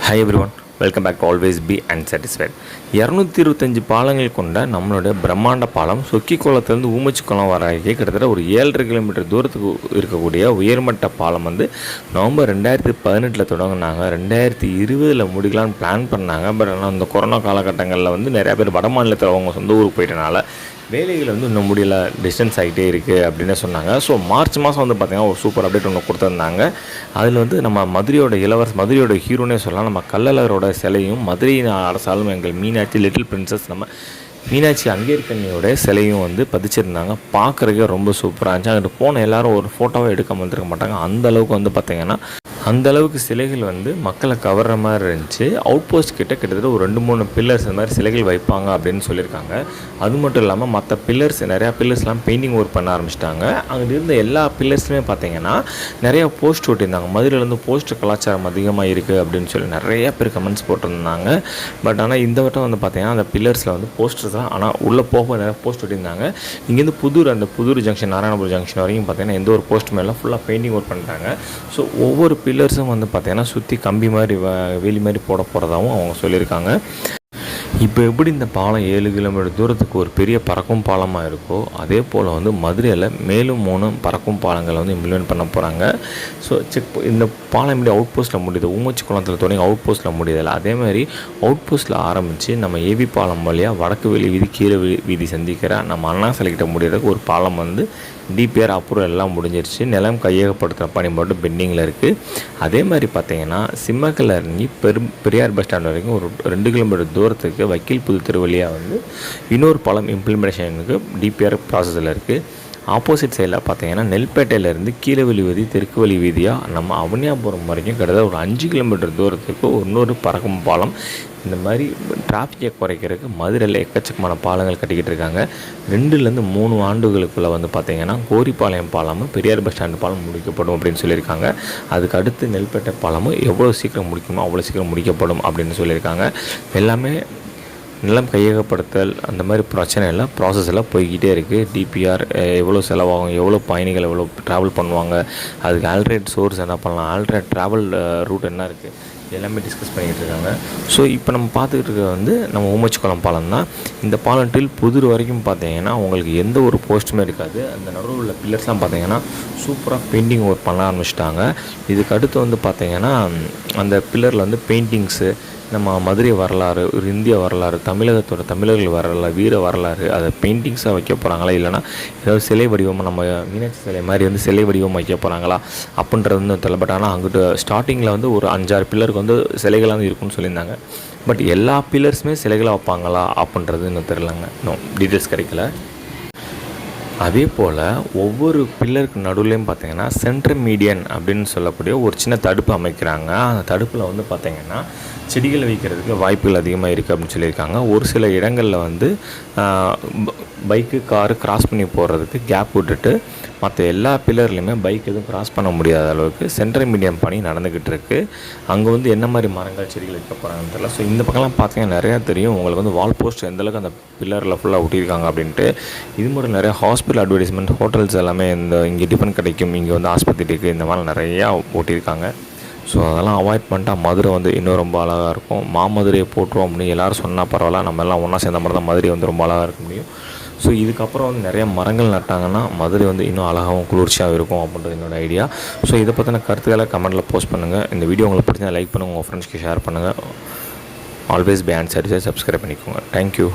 Hi everyone, welcome back to Always Be Unsatisfied. 225 பாலங்கள் கொண்ட நம்மளுடைய பிரம்மாண்ட பாலம் சொக்கிக்குளத்துலேருந்து ஊமச்சிக்குளம் வரைக்கும் கிட்டத்தட்ட ஒரு 7.5 கிலோமீட்டர் தூரத்துக்கு இருக்கக்கூடிய உயர்மட்ட பாலம் வந்து நவம்பர் 2018 தொடங்கினாங்க. 2020 முடிக்கலான்னு பிளான் பண்ணாங்க. பட் ஆனால் இந்த கொரோனா காலகட்டங்களில் வந்து நிறையா பேர் வட மாநிலத்தில் அவங்க சொந்த ஊருக்கு போயிட்டனால வேலைகள் வந்து இன்னும் முடியல, டிஸ்டன்ஸ் ஆகிட்டே இருக்குது அப்படின்னு சொன்னாங்க. ஸோ மார்ச் மாதம் வந்து பார்த்திங்கன்னா ஒரு சூப்பர் அப்டேட் ஒன்று கொடுத்துருந்தாங்க. அதில் வந்து நம்ம மதுரையோட ஹீரோனே சொல்லலாம். நம்ம கள்ளழகரோட சிலையும் மதுரை அரசாலும் எங்கள் மீனாட்சி லிட்டில் பிரின்சஸ் நம்ம மீனாட்சி அங்கேற்கண்ணியோட சிலையும் வந்து பதிச்சிருந்தாங்க. பார்க்குறதுக்கே ரொம்ப சூப்பராக இருந்துச்சு. அங்கிட்டு போன எல்லோரும் ஒரு ஃபோட்டோவை எடுக்க வந்துருக்க மாட்டாங்க. அந்தளவுக்கு வந்து பார்த்திங்கன்னா அந்தளவுக்கு சிலைகள் வந்து மக்களை கவர்ற மாதிரி இருந்துச்சு. அவுட் போஸ்ட் கிட்டத்தட்ட ஒரு 2-3 பில்லர்ஸ் இந்த மாதிரி சிலைகள் வைப்பாங்க அப்படின்னு சொல்லியிருக்காங்க. அது மட்டும் இல்லாமல் மற்ற நிறையா பில்லர்ஸ்லாம் பெயிண்டிங் ஒர்க் பண்ண ஆரம்பிச்சிட்டாங்க. அங்கே இருந்த எல்லா பில்லர்ஸுமே பார்த்திங்கன்னா நிறையா போஸ்ட் ஓட்டியிருந்தாங்க. மதுரையிலேருந்து போஸ்ட் கலாச்சாரம் அதிகமாக இருக்குது அப்படின்னு சொல்லி நிறையா பேர் கமெண்ட்ஸ் போட்டிருந்தாங்க. பட் ஆனால் இந்த வட்டம் வந்து பார்த்திங்கன்னா அந்த பில்லர்ஸில் வந்து போஸ்டர்ஸ் தான், ஆனால் உள்ளே போக நிறையா போஸ்ட் ஓட்டியிருந்தாங்க. இங்கேருந்து புதூர் ஜங்ஷன், நாராயணபுரம் ஜங்ஷன் வரைக்கும் பார்த்திங்கன்னா எந்த ஒரு போஸ்ட் மேலே ஃபுல்லாக பெயிண்டிங் ஒர்க் பண்ணிட்டாங்க. ஸோ ஒவ்வொரு பில்லர்ஸும் வந்து பார்த்திங்கன்னா சுற்றி கம்பி மாதிரி வேலி மாதிரி போகிறதாகவும் அவங்க சொல்லியிருக்காங்க. இப்போ எப்படி இந்த பாலம் 7 கிலோமீட்டர் தூரத்துக்கு ஒரு பெரிய பறக்கும் பாலமாக இருக்கோ, அதே போல் வந்து மதுரையில் மேலும் 3 பறக்கும் பாலங்களை வந்து இம்ப்ளிமெண்ட் பண்ண போகிறாங்க. ஸோ இந்த பாலம் எப்படி அவுட் போஸ்ட்டில் முடியுது, ஊமச்சிக்குளத்தில் தொடங்கி அவுட் போஸ்ட்டில் முடியுதில்ல, அதேமாதிரி அவுட் போஸ்ட்டில் ஆரம்பித்து நம்ம ஏவி பாலம் வழியாக வடக்கு வெளி வீதி கீழே வீதி சந்திக்கிற நம்ம அண்ணா சிலைக்கிட்ட முடியறதுக்கு ஒரு பாலம் வந்து டிபிஆர் அப்ரூவல் எல்லாம் முடிஞ்சிருச்சு. நிலம் கையகப்படுத்துகிற பணி மட்டும் பெண்டிங்கில் இருக்குது. அதே மாதிரி பார்த்திங்கன்னா சிம்மக்கல்ல இறங்கி பெரியார் பஸ் ஸ்டாண்ட் வரைக்கும் ஒரு 2 கிலோமீட்டர் தூரத்துக்கு வக்கீல் புது திருவழியாக வந்து இன்னொரு பாலம் இம்ப்ளிமெண்டேஷனுக்கு டிபிஆர் ப்ராசஸில் இருக்குது. ஆப்போசிட் சைடில் பார்த்திங்கன்னா நெல்பேட்டையிலேருந்து கீழே வெளி வீதி தெற்கு வழி வீதியாக நம்ம அவனியாபுரம் வரைக்கும் கிட்டத்தட்ட ஒரு 5 கிலோமீட்டர் தூரத்துக்கு இன்னொரு பறக்கும் பாலம். இந்த மாதிரி டிராஃபிக்கை குறைக்கிறதுக்கு மதுரையில் எக்கச்சக்கமான பாலங்கள் கட்டிக்கிட்டு இருக்காங்க. 2-3 ஆண்டுகளுக்குள்ளே வந்து பார்த்திங்கன்னா கோரிப்பாளையம் பாலமும் பெரியார் பஸ் ஸ்டாண்டு பாலம் முடிக்கப்படும் அப்படின்னு சொல்லியிருக்காங்க. அதுக்கு அடுத்து நெல்பேட்டை பாலமும் எவ்வளோ சீக்கிரம் முடிக்கணுமோ அவ்வளோ சீக்கிரம் முடிக்கப்படும் அப்படின்னு சொல்லியிருக்காங்க. எல்லாமே நிலம் கையகப்படுத்தல் அந்த மாதிரி பிரச்சனை எல்லாம் ப்ராசஸ் எல்லாம் போய்கிட்டே இருக்குது. டிபிஆர் எவ்வளோ செலவாகும், எவ்வளோ பயணிகள் எவ்வளோ ட்ராவல் பண்ணுவாங்க, அதுக்கு ஆல்டர்னேட் சோர்ஸ் என்ன பண்ணலாம், ஆல்டர்னேட் ட்ராவல் ரூட் என்ன இருக்குது, எல்லாமே டிஸ்கஸ் பண்ணிகிட்டு இருக்காங்க. ஸோ இப்போ நம்ம பார்த்துக்கிட்டு இருக்கிறது வந்து நம்ம ஊமச்சிக்குளம் பாலம் தான். இந்த பாலம் டில் புதூர் வரைக்கும் பார்த்தீங்கன்னா உங்களுக்கு எந்த ஒரு போஸ்ட்டுமே இருக்காது. அந்த நடுவில் உள்ள பில்லர்ஸ்லாம் பார்த்தீங்கன்னா சூப்பராக பெயிண்டிங் ஒர்க் பண்ண ஆரம்பிச்சிட்டாங்க. இதுக்கு அடுத்து வந்து பார்த்திங்கன்னா அந்த பில்லரில் வந்து பெயிண்டிங்ஸு, நம்ம மதுரை வரலாறு, ஒரு இந்திய வரலாறு, தமிழர்கள் வரலாறு, வீர வரலாறு, அதை பெயிண்டிங்ஸாக வைக்க போகிறாங்களா, இல்லைனா ஏதாவது சிலை வடிவமாக நம்ம மீனாட்சி சிலை மாதிரி வந்து சிலை வடிவம் வைக்க போகிறாங்களா அப்படின்றது வந்து தெரியல. பட் ஆனால் அங்கிட்டு ஸ்டார்டிங்கில் வந்து ஒரு 5-6 பில்லருக்கு வந்து சிலைகளாக வந்து இருக்குன்னு சொல்லியிருந்தாங்க. பட் எல்லா பில்லர்ஸுமே சிலைகளாக வைப்பாங்களா அப்படின்றது இன்னும் தெரிலங்க, இன்னும் டீட்டெயில்ஸ் கிடைக்கல. அதே போல் ஒவ்வொரு பில்லருக்கு நடுவுலையும் பார்த்திங்கன்னா சென்ட்ரல் மீடியன் அப்படின்னு சொல்லக்கூடிய ஒரு சின்ன தடுப்பு அமைக்கிறாங்க. அந்த தடுப்பில் வந்து பார்த்திங்கன்னா செடிகள் வைக்கிறதுக்கு வாய்ப்புகள் அதிகமாக இருக்குது அப்படின்னு சொல்லியிருக்காங்க. ஒரு சில இடங்களில் வந்து பைக்கு காரு கிராஸ் பண்ணி போகிறதுக்கு கேப் விட்டுட்டு மற்ற எல்லா பில்லர்லையுமே பைக் எதுவும் கிராஸ் பண்ண முடியாத அளவுக்கு சென்ட்ரல் மீடியம் பணி நடந்துக்கிட்டு இருக்குது. அங்கே வந்து என்ன மாதிரி மரங்கள் செடிகள் வைக்க போகிறாங்கன்னு தெரியல. ஸோ இந்த பக்கம்லாம் பார்த்தீங்கன்னா நிறையா தெரியும் உங்களுக்கு வந்து வால் போஸ்ட் எந்தளவுக்கு அந்த பில்லரில் ஃபுல்லாக ஒட்டியிருக்காங்க அப்படின்ட்டு. இது மட்டும் நிறையா ஹாஸ்பிட்டல் அட்வர்டைஸ்மெண்ட், ஹோட்டல்ஸ் எல்லாமே இங்கே டிஃபன் கிடைக்கும், இங்கே வந்து ஆஸ்பத்திரி இருக்குது, இந்த மாதிரி நிறையா ஓட்டியிருக்காங்க. ஸோ அதெல்லாம் அவாய்ட் பண்ணிட்டா மதுரை வந்து இன்னும் ரொம்ப அழகாக இருக்கும். மாமதுரையை போட்டுருவோம் அப்படின்னு எல்லோரும் சொன்னால் பரவாயில்ல, நம்ம எல்லாம் ஒன்றா சேர்ந்த மாதிரி தான் மதுரை வந்து ரொம்ப அழகாக இருக்க முடியும். ஸோ இதுக்கப்புறம் வந்து நிறைய மரங்கள் நட்டாங்கன்னா மதுரை வந்து இன்னும் அழகாகவும் குளிர்ச்சியாகவும் இருக்கும் அப்படின்றது என்னோடய ஐடியா. ஸோ இதை பற்றின கருத்துக்களை கமெண்ட்டில் போஸ்ட் பண்ணுங்கள். இந்த வீடியோ உங்களுக்கு பிடிச்சா லைக் பண்ணுங்கள், உங்கள் ஃப்ரெண்ட்ஸ்க்கு ஷேர் பண்ணுங்கள். ஆல்வேஸ் பி அன்சாட்டிஸ்ஃபைட், சப்ஸ்கிரைப் பண்ணிக்கோங்க. தேங்க்யூ.